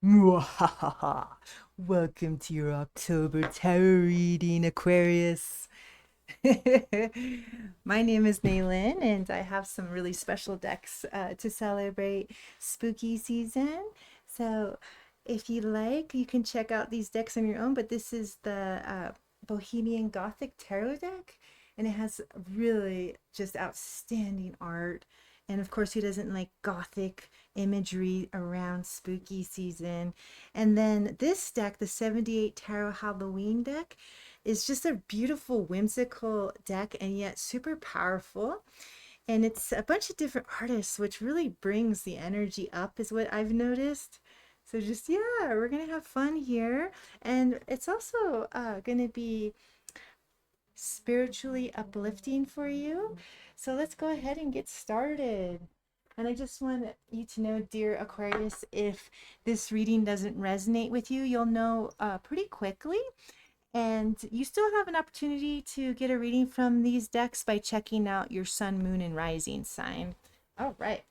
Mwahaha. Welcome to your October tarot reading, Aquarius. My name is Naylin, and I have some really special decks to celebrate spooky season. So, if you like, you can check out these decks on your own. But this is the Bohemian Gothic Tarot deck, and it has really just outstanding art. And of course, who doesn't like Gothic imagery around spooky season? And then this deck, the 78 Tarot Halloween deck, is just a beautiful, whimsical deck and yet super powerful. And it's a bunch of different artists, which really brings the energy up, is what I've noticed. So just, yeah, we're going to have fun here. And it's also going to be spiritually uplifting for you. So let's go ahead and get started. And I just want you to know, dear Aquarius, if this reading doesn't resonate with you, you'll know pretty quickly. And you still have an opportunity to get a reading from these decks by checking out your sun, moon, and rising sign. All right.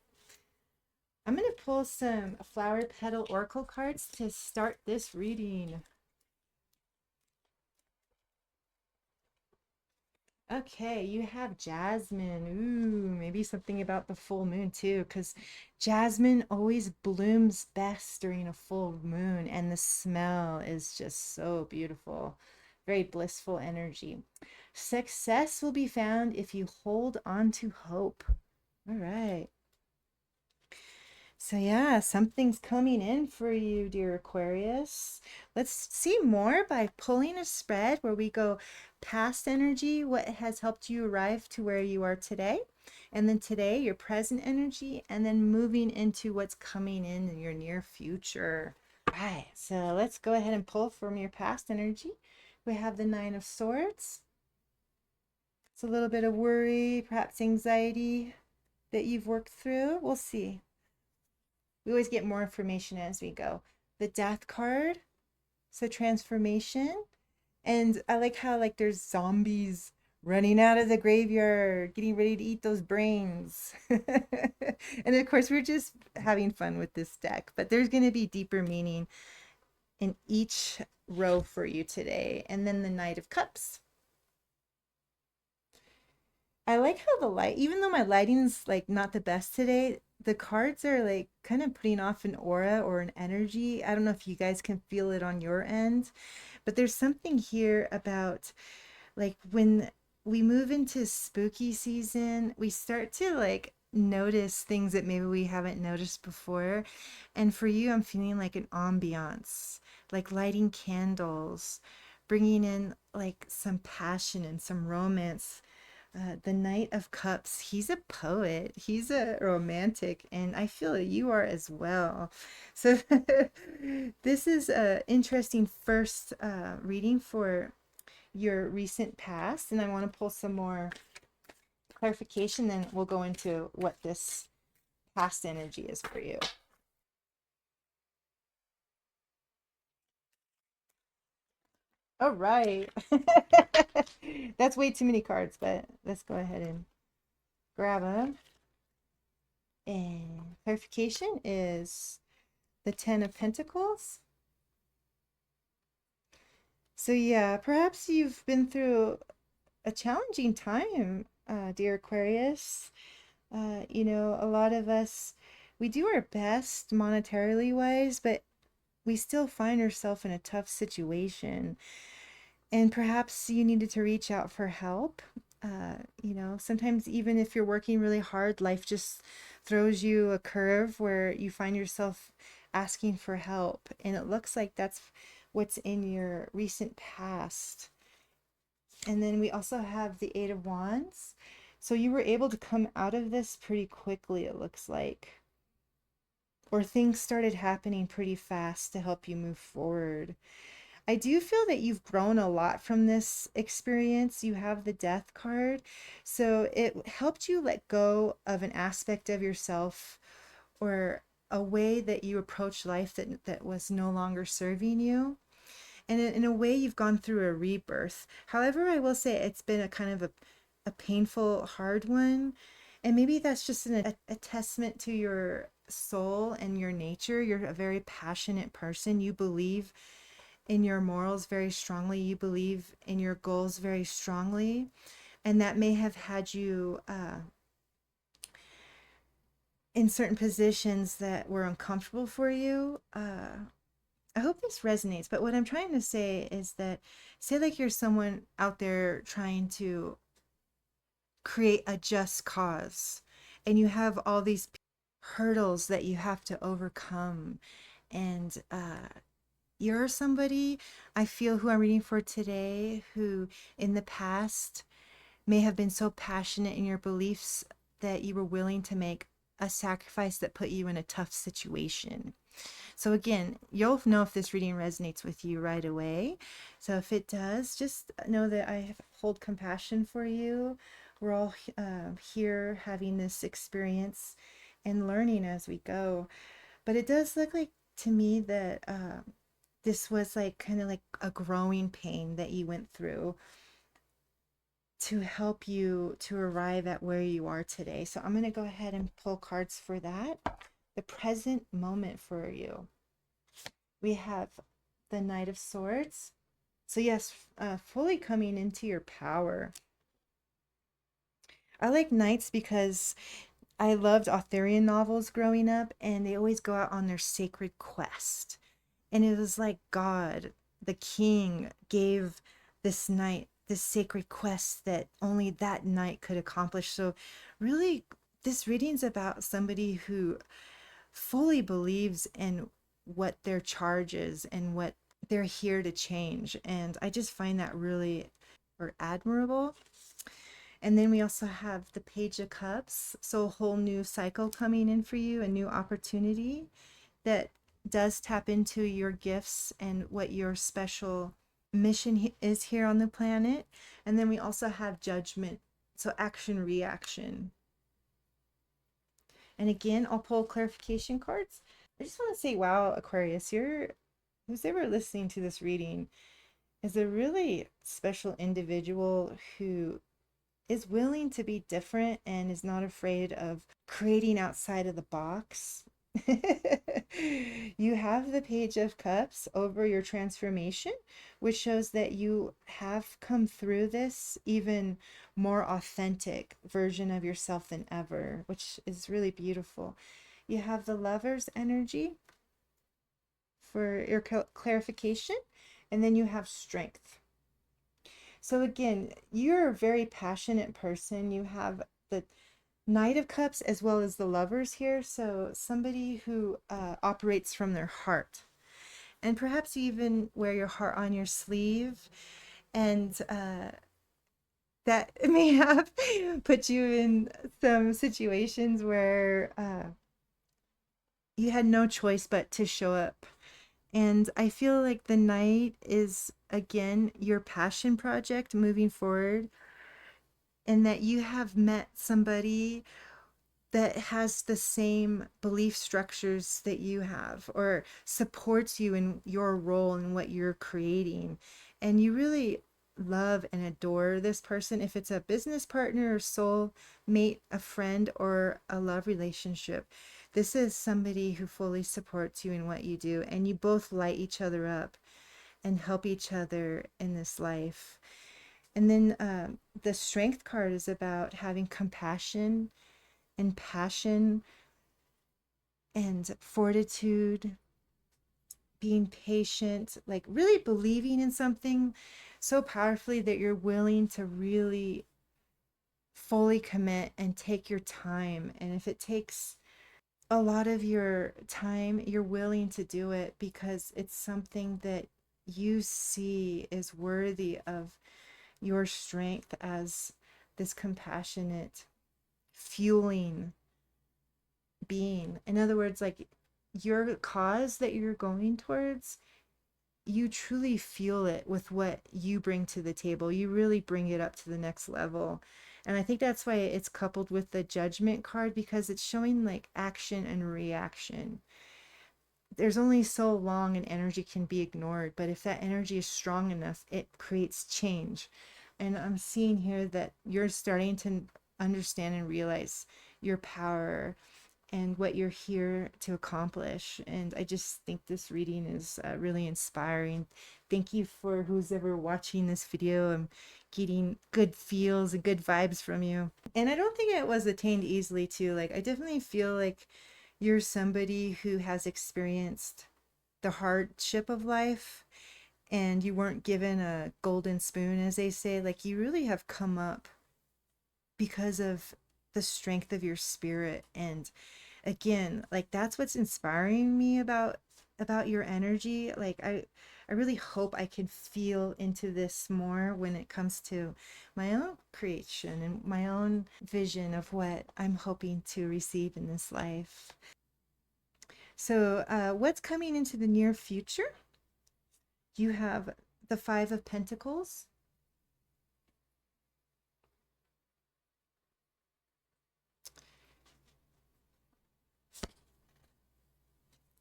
I'm going to pull some flower petal oracle cards to start this reading. Okay, you have jasmine. Ooh, maybe something about the full moon too, because jasmine always blooms best during a full moon, and the smell is just so beautiful. Very blissful energy. Success will be found if you hold on to hope. All right. So, yeah, something's coming in for you, dear Aquarius. Let's see more by pulling a spread where we go past energy, what has helped you arrive to where you are today, and then today, your present energy, and then moving into what's coming in your near future. All right, so let's go ahead and pull from your past energy. We have the Nine of Swords. It's a little bit of worry, perhaps anxiety that you've worked through. We'll see. We always get more information as we go. The Death card, so transformation. And I like how like there's zombies running out of the graveyard, getting ready to eat those brains. And of course, we're just having fun with this deck, but there's going to be deeper meaning in each row for you today. And then the Knight of Cups. I like how the light, even though my lighting's like not the best today, the cards are like kind of putting off an aura or an energy. I don't know if you guys can feel it on your end, but there's something here about like when we move into spooky season, we start to like notice things that maybe we haven't noticed before. And for you, I'm feeling like an ambiance, like lighting candles, bringing in like some passion and some romance. The Knight of Cups, he's a poet, he's a romantic, and I feel that you are as well. So, this is an interesting first reading for your recent past, and I want to pull some more clarification, then we'll go into what this past energy is for you. All right. That's way too many cards, but let's go ahead and grab them. And clarification is the Ten of Pentacles. So, yeah, perhaps you've been through a challenging time, dear Aquarius. A lot of us, we do our best monetarily wise, but we still find ourselves in a tough situation. And perhaps you needed to reach out for help. Sometimes even if you're working really hard, life just throws you a curve where you find yourself asking for help. And it looks like that's what's in your recent past. And then we also have the Eight of Wands. So you were able to come out of this pretty quickly, it looks like. Or things started happening pretty fast to help you move forward. I do feel that you've grown a lot from this experience. You have the Death card. So it helped you let go of an aspect of yourself or a way that you approach life that was no longer serving you. And in a way, you've gone through a rebirth. However, I will say it's been a kind of a painful, hard one. And maybe that's just a testament to your soul and your nature. You're a very passionate person. You believe in your morals very strongly. You believe in your goals very strongly. And that may have had you in certain positions that were uncomfortable for you. I hope this resonates. But what I'm trying to say is that, say, like you're someone out there trying to create a just cause, and you have all these hurdles that you have to overcome. And you're somebody, I feel, who I'm reading for today, who in the past may have been so passionate in your beliefs that you were willing to make a sacrifice that put you in a tough situation. So again, you'll know if this reading resonates with you right away. So if it does, just know that I hold compassion for you. We're all here having this experience and learning as we go. But it does look like to me that this was like kind of like a growing pain that you went through to help you to arrive at where you are today. So I'm going to go ahead and pull cards for that. The present moment for you. We have the Knight of Swords. So yes, fully coming into your power. I like knights because I loved Arthurian novels growing up, and they always go out on their sacred quest. And it was like God, the king, gave this knight this sacred quest that only that knight could accomplish. So really, this reading's about somebody who fully believes in what their charge is and what they're here to change. And I just find that really or admirable. And then we also have the Page of Cups. So a whole new cycle coming in for you, a new opportunity that does tap into your gifts and what your special mission is here on the planet. And then we also have Judgment. So action, reaction. And again, I'll pull clarification cards. I just want to say, wow, Aquarius, who's ever listening to this reading is a really special individual who is willing to be different and is not afraid of creating outside of the box. You have the Page of Cups over your transformation, which shows that you have come through this even more authentic version of yourself than ever, which is really beautiful. You have the Lover's energy for your clarification, and then you have Strength. So again, you're a very passionate person. You have the Knight of Cups as well as the Lovers here. So somebody who operates from their heart. And perhaps you even wear your heart on your sleeve. And that may have put you in some situations where you had no choice but to show up. And I feel like the Knight is, again, your passion project moving forward, and that you have met somebody that has the same belief structures that you have or supports you in your role and what you're creating. And you really love and adore this person. If it's a business partner or soul mate, a friend, or a love relationship, this is somebody who fully supports you in what you do. And you both light each other up and help each other in this life. And then the Strength card is about having compassion and passion and fortitude, being patient, like really believing in something so powerfully that you're willing to really fully commit and take your time. And if it takes a lot of your time, you're willing to do it because it's something that you see is worthy of your strength as this compassionate, fueling being. In other words, like your cause that you're going towards, you truly feel it with what you bring to the table. You really bring it up to the next level. And I think that's why it's coupled with the Judgment card, because it's showing like action and reaction. There's only so long an energy can be ignored, but if that energy is strong enough, it creates change. And I'm seeing here that you're starting to understand and realize your power and what you're here to accomplish. And I just think this reading is really inspiring. Thank you for who's ever watching this video. I'm getting good feels and good vibes from you. And I don't think it was attained easily too. Like I definitely feel like you're somebody who has experienced the hardship of life and you weren't given a golden spoon, as they say. Like you really have come up because of the strength of your spirit. And again, like that's what's inspiring me about your energy. Like I really hope I can feel into this more when it comes to my own creation and my own vision of what I'm hoping to receive in this life. So what's coming into the near future? You have the Five of Pentacles.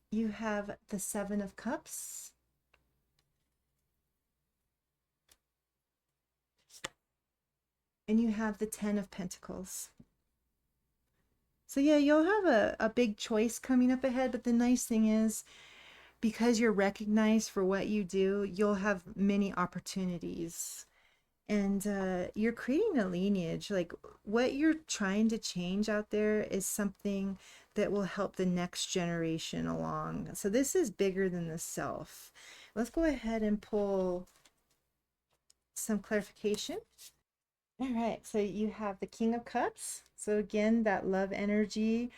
You have the Seven of Cups. And you have the Ten of Pentacles. So yeah, you'll have a big choice coming up ahead, but the nice thing is because you're recognized for what you do, you'll have many opportunities. And you're creating a lineage. Like what you're trying to change out there is something that will help the next generation along. So this is bigger than the self. Let's go ahead and pull some clarification. All right, so you have the King of Cups. So again, that love energy,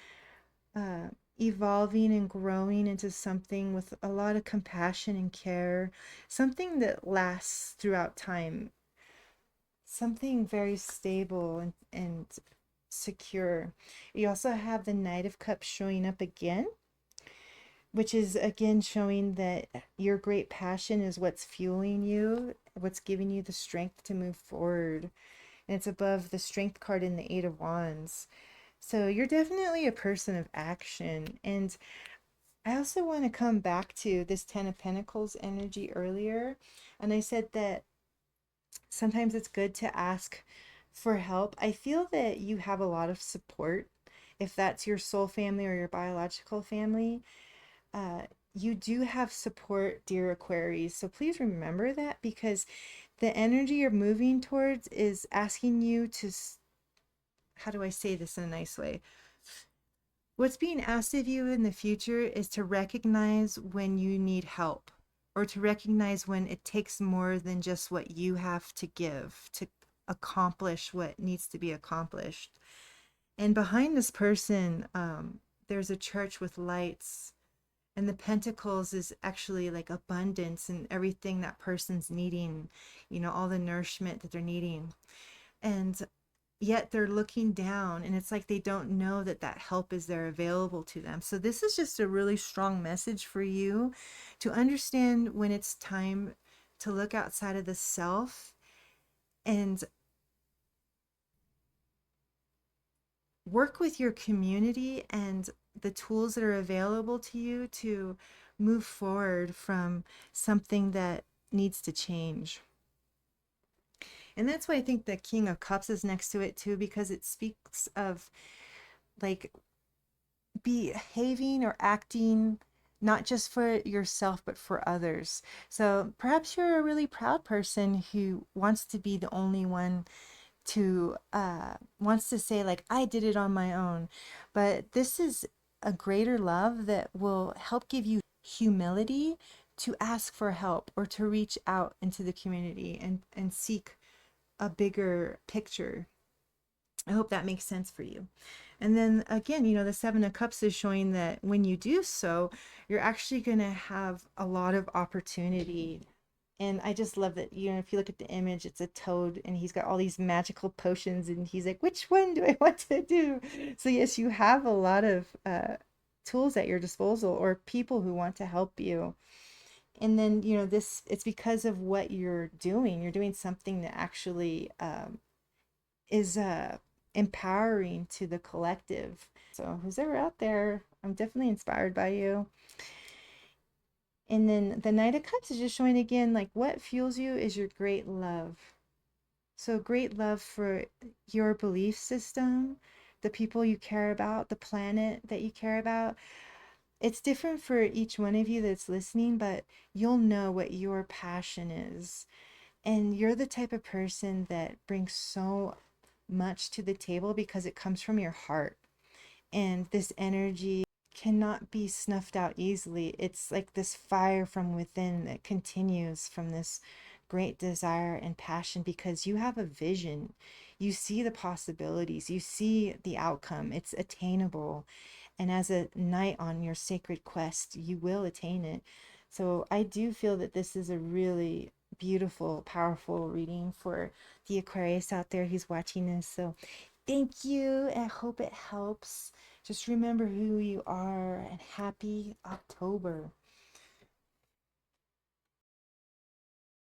uh, evolving and growing into something with a lot of compassion and care, something that lasts throughout time, something very stable and secure. You also have the Knight of Cups showing up again, which is again showing that your great passion is what's fueling you, what's giving you the strength to move forward. And it's above the Strength card in the Eight of Wands. So you're definitely a person of action. And I also want to come back to this Ten of Pentacles energy earlier. And I said that sometimes it's good to ask for help. I feel that you have a lot of support. If that's your soul family or your biological family, uh, you do have support, dear Aquarius. So please remember that, because the energy you're moving towards is asking you to, how do I say this in a nice way? What's being asked of you in the future is to recognize when you need help, or to recognize when it takes more than just what you have to give to accomplish what needs to be accomplished. And behind this person, there's a church with lights, and the pentacles is actually like abundance and everything that person's needing, you know, all the nourishment that they're needing. And yet they're looking down, and it's like they don't know that that help is there available to them. So this is just a really strong message for you to understand when it's time to look outside of the self and work with your community and the tools that are available to you to move forward from something that needs to change. And that's why I think the King of Cups is next to it too, because it speaks of like behaving or acting not just for yourself but for others. So perhaps you're a really proud person who wants to be the only one to wants to say like I did it on my own. But this is a greater love that will help give you humility to ask for help or to reach out into the community and seek a bigger picture. I hope that makes sense for you. And then again, you know, the Seven of Cups is showing that when you do so, you're actually going to have a lot of opportunity. And I just love that, you know, if you look at the image, it's a toad and he's got all these magical potions and he's like, which one do I want to do? So yes, you have a lot of tools at your disposal or people who want to help you. And then, you know, this, it's because of what you're doing. You're doing something that actually is empowering to the collective. So who's ever out there, I'm definitely inspired by you. And then the Knight of Cups is just showing again, like what fuels you is your great love. So great love for your belief system, the people you care about, the planet that you care about. It's different for each one of you that's listening, but you'll know what your passion is. And you're the type of person that brings so much to the table because it comes from your heart. And this energy cannot be snuffed out easily. It's like this fire from within that continues from this great desire and passion because you have a vision. You see the possibilities, you see the outcome, it's attainable. And as a knight on your sacred quest, you will attain it. So I do feel that this is a really beautiful, powerful reading for the Aquarius out there who's watching this. So thank you. I hope it helps. Just remember who you are and happy October.